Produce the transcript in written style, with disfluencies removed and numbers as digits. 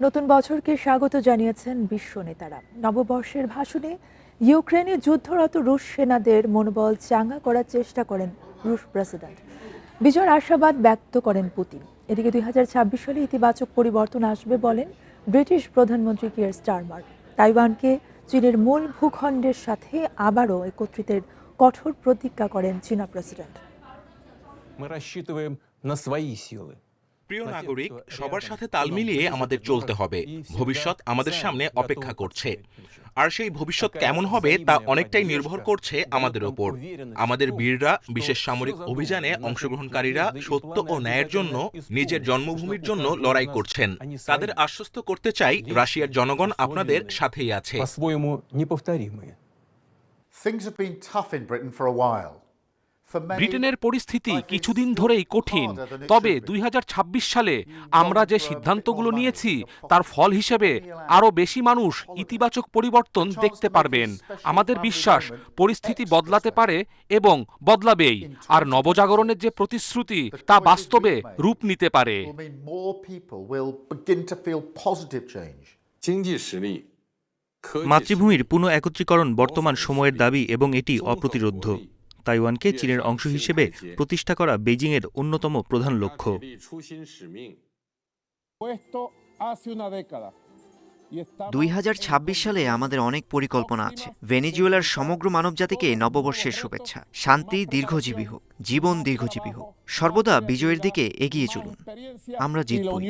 নতুন বছরকে স্বাগত জানিয়েছেন বিশ্ব নেতারা। নববর্ষের ভাষণে ইউক্রেনে যুদ্ধরত রুশ সেনাদের মনোবল চাঙ্গা করার চেষ্টা করেন রুশ প্রেসিডেন্ট। বিজয়ের আশাবাদ ব্যক্ত করেন পুতিন। এদিকে 2026 সালে ইতিবাচক পরিবর্তন আসবে বলেন ব্রিটিশ প্রধানমন্ত্রী কিয়ার স্টারমার। তাইওয়ানকে চীনের মূল ভূখণ্ডের সাথে আবারও একত্রিতের কঠোর প্রতিজ্ঞা করেন চীনা প্রেসিডেন্ট। Мы рассчитываем на свои силы. প্রিয় নাগরিক, সবার সাথে তাল মিলিয়ে আমাদের চলতে হবে। ভবিষ্যৎ আমাদের সামনে অপেক্ষা করছে, আর সেই ভবিষ্যৎ কেমন হবে তা অনেকটাই নির্ভর করছে আমাদের ওপর। আমাদের বীররা, বিশেষ সামরিক অভিযানে অংশগ্রহণকারীরা সত্য ও ন্যায়ের জন্য, নিজের জন্মভূমির জন্য লড়াই করছেন। তাদের আশ্বস্ত করতে চাই, রাশিয়ার জনগণ আপনাদের সাথেই আছে। По-своему неповторимые. Things have been tough in Britain for a while. ব্রিটেনের পরিস্থিতি কিছুদিন ধরেই কঠিন, তবে 2026 সালে আমরা যে সিদ্ধান্তগুলো নিয়েছি তার ফল হিসেবে আরও বেশি মানুষ ইতিবাচক পরিবর্তন দেখতে পারবেন। আমাদের বিশ্বাস পরিস্থিতি বদলাতে পারে এবং বদলাবেই, আর নবজাগরণের যে প্রতিশ্রুতি তা বাস্তবে রূপ নিতে পারে। মাতৃভূমির পুনঃ একত্রীকরণ বর্তমান সময়ের দাবি এবং এটি অপ্রতিরোধ্য। তাইওয়ানকে চীনের অংশ হিসেবে প্রতিষ্ঠা করা বেইজিংয়ের অন্যতম প্রধান লক্ষ্য। 2026 সালে আমাদের অনেক পরিকল্পনা আছে। ভেনেজুয়েলার সমগ্র মানবজাতিকে নববর্ষের শুভেচ্ছা। শান্তি দীর্ঘজীবী হোক, জীবন দীর্ঘজীবী হোক। সর্বদা বিজয়ের দিকে এগিয়ে চলুন। আমরা জিতবই।